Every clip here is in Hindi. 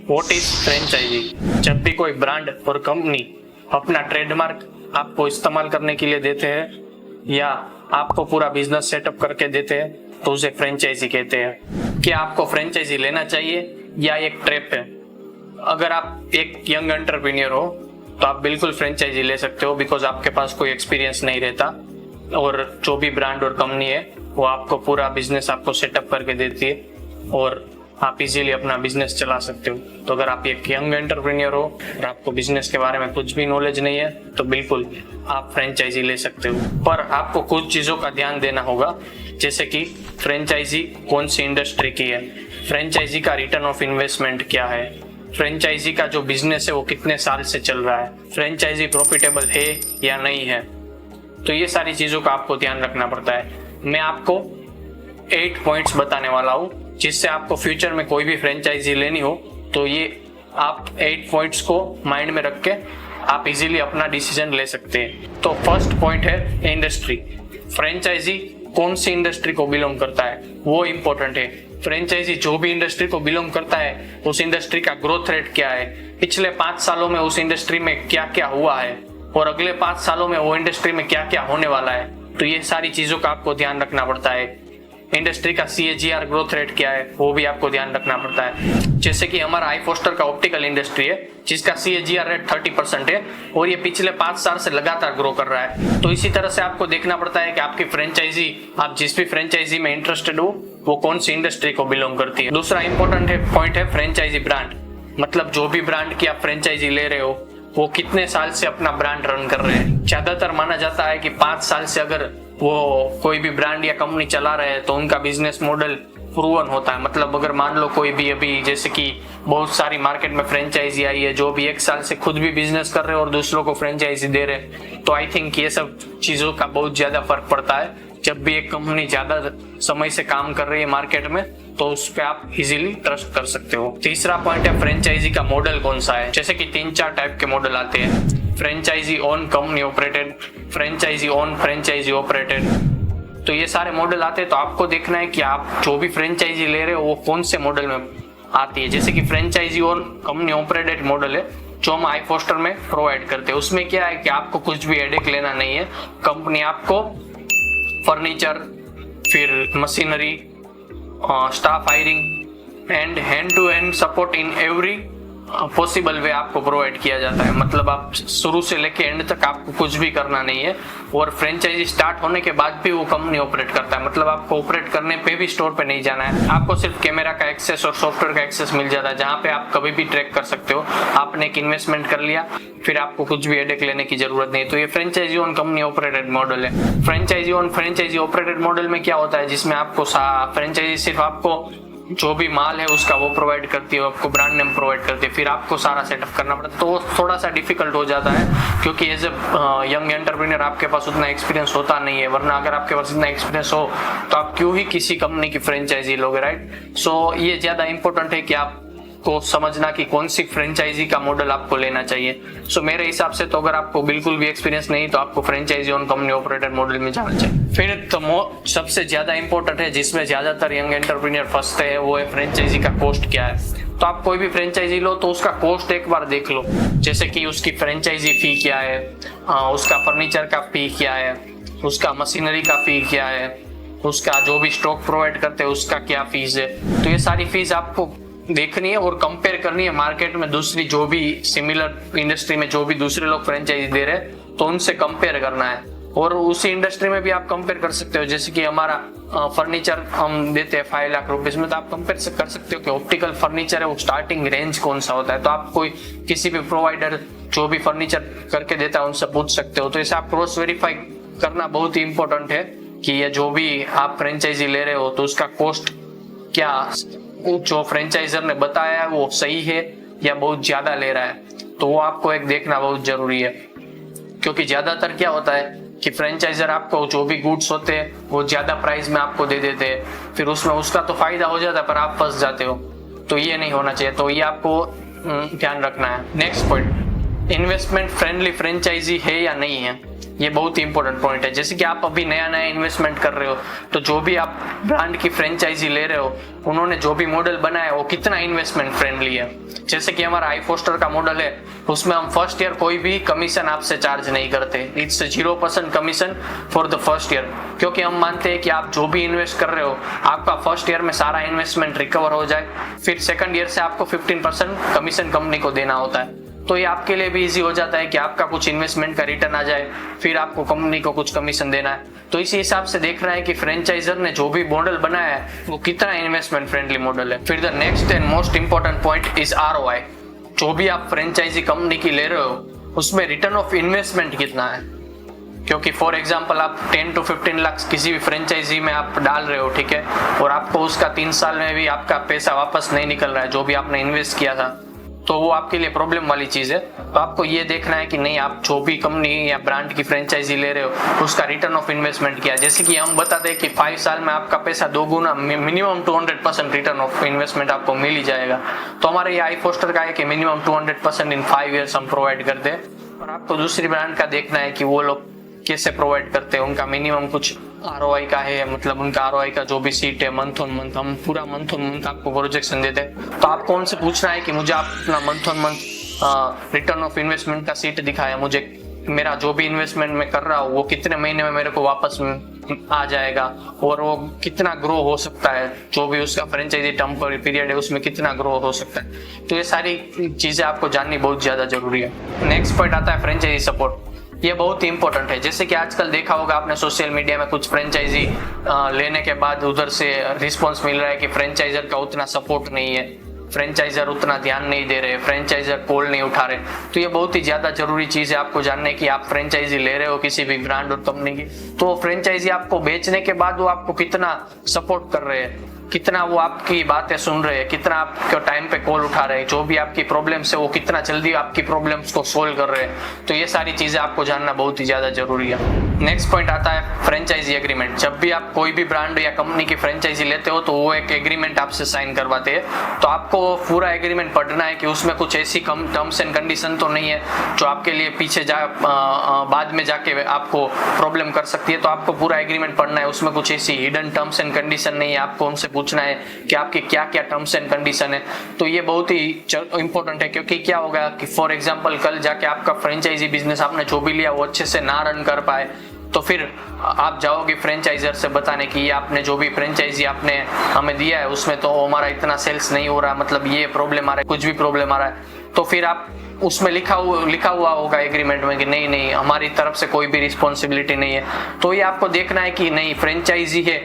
What is franchise? जब भी कोई ब्रांड और कंपनी अपना ट्रेडमार्क आपको इस्तेमाल करने के लिए देते हैं या आपको पूरा बिजनेस सेटअप करके देते हैं तो उसे फ्रेंचाइजी कहते हैं। क्या आपको फ्रेंचाइजी लेना चाहिए या एक ट्रैप है? अगर आप एक यंग एंटरप्रेन्योर हो तो आप बिल्कुल फ्रेंचाइजी ले सकते हो, बिकॉज आपके पास कोई एक्सपीरियंस नहीं रहता और जो भी ब्रांड और कंपनी है वो आपको पूरा बिजनेस आपको सेटअप करके देती है और आप इजीली अपना बिजनेस चला सकते हो। तो अगर आप एक यंग एंटरप्रेन्योर हो और आपको बिजनेस के बारे में कुछ भी नॉलेज नहीं है तो बिल्कुल आप फ्रेंचाइजी ले सकते हो, पर आपको कुछ चीज़ों का ध्यान देना होगा, जैसे कि फ्रेंचाइजी कौन सी इंडस्ट्री की है, फ्रेंचाइजी का रिटर्न ऑफ इन्वेस्टमेंट क्या है, फ्रेंचाइजी का जो बिजनेस है वो कितने साल से चल रहा है, फ्रेंचाइजी प्रॉफिटेबल है या नहीं है। तो ये सारी चीज़ों का आपको ध्यान रखना पड़ता है। मैं आपको 8 पॉइंट्स बताने वाला हूँ, जिससे आपको फ्यूचर में कोई भी फ्रेंचाइजी लेनी हो तो ये आप 8 पॉइंट्स को माइंड में रख के आप इजीली अपना डिसीजन ले सकते हैं। तो फर्स्ट पॉइंट है इंडस्ट्री। फ्रेंचाइजी कौन सी इंडस्ट्री को बिलोंग करता है वो इम्पोर्टेंट है। फ्रेंचाइजी जो भी इंडस्ट्री को बिलोंग करता है उस इंडस्ट्री का ग्रोथ रेट क्या है, पिछले 5 सालों में उस इंडस्ट्री में क्या क्या हुआ है और अगले 5 सालों में वो इंडस्ट्री में क्या क्या होने वाला है। तो ये सारी चीजों का आपको ध्यान रखना पड़ता है। इंडस्ट्री का CAGR ग्रोथ रेट क्या है वो भी आपको ध्यान रखना पड़ता है। जैसे कि हमारा iFoster का ऑप्टिकल इंडस्ट्री है जिसका CAGR रेट 30% है और ये पिछले 5 साल से लगातार ग्रो कर रहा है। तो इसी तरह से आपको देखना पड़ता है कि आपकी फ्रेंचाइजी, आप जिस भी फ्रेंचाइजी में इंटरेस्टेड हो वो कौन सी इंडस्ट्री को बिलोंग करती है। दूसरा इंपॉर्टेंट पॉइंट है फ्रेंचाइजी ब्रांड, मतलब जो भी ब्रांड की आप फ्रेंचाइजी ले रहे हो वो कितने साल से अपना ब्रांड रन कर रहे हैं। ज्यादातर माना जाता है कि 5 साल से अगर वो कोई भी ब्रांड या कंपनी चला रहे हैं तो उनका बिजनेस मॉडल प्रूवन होता है। मतलब अगर मान लो कोई भी अभी जैसे कि बहुत सारी मार्केट में फ्रेंचाइजी आई है जो भी 1 साल से खुद भी बिजनेस कर रहे हैं और दूसरों को फ्रेंचाइजी दे रहे हैं, तो आई थिंक ये सब चीजों का बहुत ज्यादा फर्क पड़ता है। जब भी एक कंपनी ज्यादा समय से काम कर रही है मार्केट में तो उस पर आप इजीली ट्रस्ट कर सकते हो। तीसरा पॉइंट है फ्रेंचाइजी का मॉडल कौन सा है। जैसे कि 3-4 टाइप के मॉडल आते हैं, franchisee own company operated, franchisee own franchisee operated. तो ये सारे मॉडल आते हैं, तो आपको देखना है कि आप जो भी फ्रेंचाइजी ले रहे हो वो कौन से मॉडल में आती है। जैसे कि franchisee own company operated model है जो हम iFoster में प्रोवाइड करते हैं। उसमें क्या है कि आपको कुछ भी हेडेक लेना नहीं है, कंपनी आपको फर्नीचर, फिर machinery, staff hiring and hand to hand support in every possible way आपको प्रोवाइड किया जाता है। मतलब आप शुरू से लेके एंड तक आपको कुछ भी करना नहीं है और फ्रेंचाइजी स्टार्ट होने के बाद भी वो कंपनी ऑपरेट करता है। मतलब आपको ऑपरेट करने पे भी स्टोर पे नहीं जाना है, आपको सिर्फ कैमरा का एक्सेस और सॉफ्टवेयर का एक्सेस मिल जाता है जहाँ पे आप कभी भी ट्रैक कर सकते हो। आपने एक इन्वेस्टमेंट कर लिया, फिर आपको कुछ भी हेडेक लेने की जरूरत नहीं। तो ये franchisee on company operated model है। Franchisee owned franchisee operated model में क्या होता है, जिसमें आपको फ्रेंचाइजी सिर्फ आपको जो भी माल है उसका वो प्रोवाइड करती है, आपको ब्रांड नेम प्रोवाइड करती है, फिर आपको सारा सेटअप करना पड़ता है। तो थोड़ा सा डिफिकल्ट हो जाता है क्योंकि एज ए यंग एंटरप्रेन्योर आपके पास उतना एक्सपीरियंस होता नहीं है। वरना अगर आपके पास इतना एक्सपीरियंस हो तो आप क्यों ही किसी कंपनी की फ्रेंचाइजी लोगे, राइट। सो ये ज्यादा इंपॉर्टेंट है कि आप को समझना कि कौन सी फ्रेंचाइजी का मॉडल आपको लेना चाहिए। सो मेरे हिसाब से तो अगर आपको बिल्कुल भी एक्सपीरियंस नहीं तो आपको franchisee on company operated model में जाना चाहिए। फिर तो सबसे ज्यादा इंपॉर्टेंट है जिसमें ज्यादातर यंग एंटरप्रेन्योर फंसते हैं वो है फ्रेंचाइजी का कॉस्ट क्या है। तो आप कोई भी फ्रेंचाइजी लो तो उसका कॉस्ट एक बार देख लो, जैसे कि उसकी फ्रेंचाइजी फी क्या है, उसका फर्नीचर का फी क्या है, उसका मशीनरी का फी क्या है, उसका जो भी स्टॉक प्रोवाइड करते हैं उसका क्या फीस है। तो ये सारी फीस आपको देखनी है और कंपेयर करनी है मार्केट में दूसरी जो भी सिमिलर इंडस्ट्री में जो भी दूसरे लोग फ्रेंचाइजी दे रहे हैं तो उनसे कंपेयर करना है। और उसी इंडस्ट्री में भी आप कंपेयर कर सकते हो, जैसे कि हमारा फर्नीचर हम देते हैं 5 लाख रुपीस में, तो आप कंपेयर कर सकते हो कि ऑप्टिकल फर्नीचर है वो स्टार्टिंग रेंज कौन सा होता है। तो आप कोई किसी भी प्रोवाइडर जो भी फर्नीचर करके देता है उनसे पूछ सकते हो। तो इसे आप क्रॉस वेरीफाई करना बहुत ही इंपॉर्टेंट है कि ये जो भी आप फ्रेंचाइजी ले रहे हो तो उसका कॉस्ट क्या जो फ्रेंचाइजर ने बताया है वो सही है या बहुत ज्यादा ले रहा है। तो वो आपको एक देखना बहुत जरूरी है, क्योंकि ज्यादातर क्या होता है कि फ्रेंचाइजर आपको जो भी गुड्स होते हैं वो ज्यादा प्राइस में आपको दे देते हैं, फिर उसमें उसका तो फायदा हो जाता है पर आप फंस जाते हो। तो ये नहीं होना चाहिए, तो ये आपको ध्यान रखना है। Next point, investment friendly franchisee है या नहीं है, ये बहुत ही इंपॉर्टेंट पॉइंट है। जैसे कि आप अभी नया नया इन्वेस्टमेंट कर रहे हो, तो जो भी आप ब्रांड की फ्रेंचाइजी ले रहे हो, उन्होंने जो भी मॉडल बनाया है वो कितना इन्वेस्टमेंट फ्रेंडली है। जैसे कि हमारा iFoster का मॉडल है, उसमें हम फर्स्ट ईयर कोई भी कमीशन आपसे चार्ज नहीं करते। It's 0% commission for the first year, क्योंकि हम मानते हैं कि आप जो भी इन्वेस्ट कर रहे हो, आपका फर्स्ट ईयर में सारा इन्वेस्टमेंट रिकवर हो जाए, फिर सेकंड ईयर से आपको 15% कमीशन कंपनी को देना होता है। तो ये आपके लिए भी इजी हो जाता है कि आपका कुछ इन्वेस्टमेंट का रिटर्न आ जाए, फिर आपको कंपनी को कुछ कमीशन देना है। तो इसी हिसाब से देख रहा है कि फ्रेंचाइजर ने जो भी मॉडल बनाया है वो कितना इन्वेस्टमेंट फ्रेंडली मॉडल है। फिर the next and most important point is ROI। जो भी आप फ्रेंचाइजी कंपनी की ले रहे हो, उसमें रिटर्न ऑफ इन्वेस्टमेंट कितना है। क्योंकि फॉर एग्जांपल आप 10 to 15 लाख किसी भी फ्रेंचाइजी में आप डाल रहे हो, ठीक है, और आपको उसका 3 साल में भी आपका पैसा वापस नहीं निकल रहा है जो भी आपने इन्वेस्ट किया था, तो वो आपके लिए प्रॉब्लम वाली चीज है। तो आपको ये देखना है कि नहीं, आप जो भी कंपनी या ब्रांड की फ्रेंचाइजी ले रहे हो उसका रिटर्न ऑफ इन्वेस्टमेंट क्या है। जैसे कि हम बताते हैं कि 5 साल में आपका पैसा 2 गुना, मिनिमम 200% रिटर्न ऑफ इन्वेस्टमेंट आपको मिल ही जाएगा। तो हमारे ये iFoster का है कि मिनिमम 200% इन 5 ईयर्स हम प्रोवाइड करते हैं। और आपको दूसरी ब्रांड का देखना है कि वो लोग कैसे प्रोवाइड करते हैं, उनका मिनिमम कुछ ROI का है, मतलब उनका ROI का जो भी सीट है मंथ ऑन मंथ, हम पूरा मंथ ऑन मंथ आपको प्रोजेक्शन देते हैं। तो आपको उनसे पूछना है कि मुझे आप अपना month on month return of investment का सीट दिखाया, मुझे मेरा जो भी इन्वेस्टमेंट मैं कर रहा हूँ वो कितने महीने में मेरे को वापस आ जाएगा, और वो कितना ग्रो हो सकता है, जो भी उसका फ्रेंचाइजी टर्म पीरियड है उसमें कितना ग्रो हो सकता है। तो ये सारी चीजें आपको जाननी बहुत ज्यादा जरूरी है। नेक्स्ट पॉइंट आता है फ्रेंचाइजी सपोर्ट। ये बहुत ही इंपॉर्टेंट है। जैसे कि आजकल देखा होगा आपने सोशल मीडिया में, कुछ फ्रेंचाइजी लेने के बाद उधर से रिस्पॉन्स मिल रहा है कि फ्रेंचाइजर का उतना सपोर्ट नहीं है, फ्रेंचाइजर उतना ध्यान नहीं दे रहे, फ्रेंचाइजर कॉल नहीं उठा रहे। तो ये बहुत ही ज्यादा जरूरी चीज है आपको जानने की। आप फ्रेंचाइजी ले रहे हो किसी भी ब्रांड और कंपनी की, तो फ्रेंचाइजी आपको बेचने के बाद वो आपको कितना सपोर्ट कर रहे हैं, कितना वो आपकी बातें सुन रहे हैं, कितना आपके टाइम पे कॉल उठा रहे हैं, जो भी आपकी प्रॉब्लम्स है वो कितना जल्दी आपकी प्रॉब्लम्स को सोल्व कर रहे हैं। तो ये सारी चीजें आपको जानना बहुत ही ज्यादा जरूरी है। नेक्स्ट पॉइंट आता है फ्रेंचाइजी एग्रीमेंट। जब भी आप कोई भी ब्रांड या कंपनी की फ्रेंचाइजी लेते हो तो वो एक एग्रीमेंट आपसे साइन करवाते हैं। तो आपको पूरा एग्रीमेंट पढ़ना है कि उसमें कुछ ऐसी टर्म्स एंड कंडीशन तो नहीं है जो आपके लिए पीछे बाद में जाके आपको प्रॉब्लम कर सकती है। तो आपको पूरा एग्रीमेंट पढ़ना है, उसमें कुछ ऐसी हिडन टर्म्स एंड कंडीशन नहीं है। आपको उनसे पूछना है कि आपकी क्या क्या टर्म्स एंड कंडीशन है। तो ये बहुत ही इंपॉर्टेंट है, क्योंकि क्या होगा कि फॉर एग्जांपल कल जाके आपका फ्रेंचाइजी बिजनेस आपने जो भी लिया वो अच्छे से ना रन कर पाए, तो फिर आप जाओगे फ्रेंचाइजर से बताने की ये आपने जो भी फ्रेंचाइजी आपने हमें दिया है उसमें तो हमारा इतना सेल्स नहीं हो रहा, मतलब ये प्रॉब्लम आ रहा है, कुछ भी प्रॉब्लम आ रहा है। तो फिर आप उसमें लिखा हुआ होगा एग्रीमेंट में कि नहीं नहीं हमारी तरफ से कोई भी रिस्पॉन्सिबिलिटी नहीं है। तो ये आपको देखना है कि नहीं, फ्रेंचाइजी है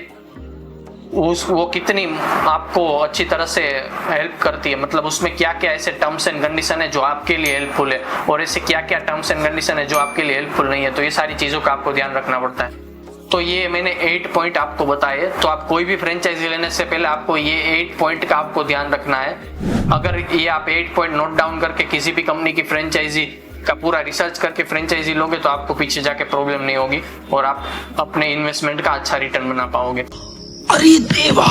वो कितनी आपको अच्छी तरह से हेल्प करती है, मतलब उसमें क्या क्या ऐसे टर्म्स एंड कंडीशन है जो आपके लिए हेल्पफुल है, और ऐसे क्या क्या टर्म्स एंड कंडीशन है जो आपके लिए हेल्पफुल नहीं है। तो ये सारी चीजों का आपको ध्यान रखना पड़ता है। तो ये मैंने 8 पॉइंट आपको बताए। तो आप कोई भी फ्रेंचाइजी लेने से पहले आपको ये 8 पॉइंट का आपको ध्यान रखना है। अगर ये आप 8 पॉइंट नोट डाउन करके किसी भी कंपनी की फ्रेंचाइजी का पूरा रिसर्च करके फ्रेंचाइजी लोगे तो आपको पीछे जाके प्रॉब्लम नहीं होगी और आप अपने इन्वेस्टमेंट का अच्छा रिटर्न बना पाओगे। अरे देवा,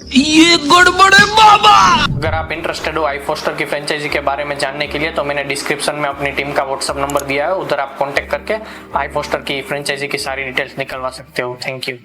ये गड़बड़ है बाबा। अगर आप इंटरेस्टेड हो iFoster की फ्रेंचाइजी के बारे में जानने के लिए तो मैंने डिस्क्रिप्शन में अपनी टीम का व्हाट्सएप नंबर दिया है, उधर आप कांटेक्ट करके iFoster की फ्रेंचाइजी की सारी डिटेल्स निकलवा सकते हो। Thank you.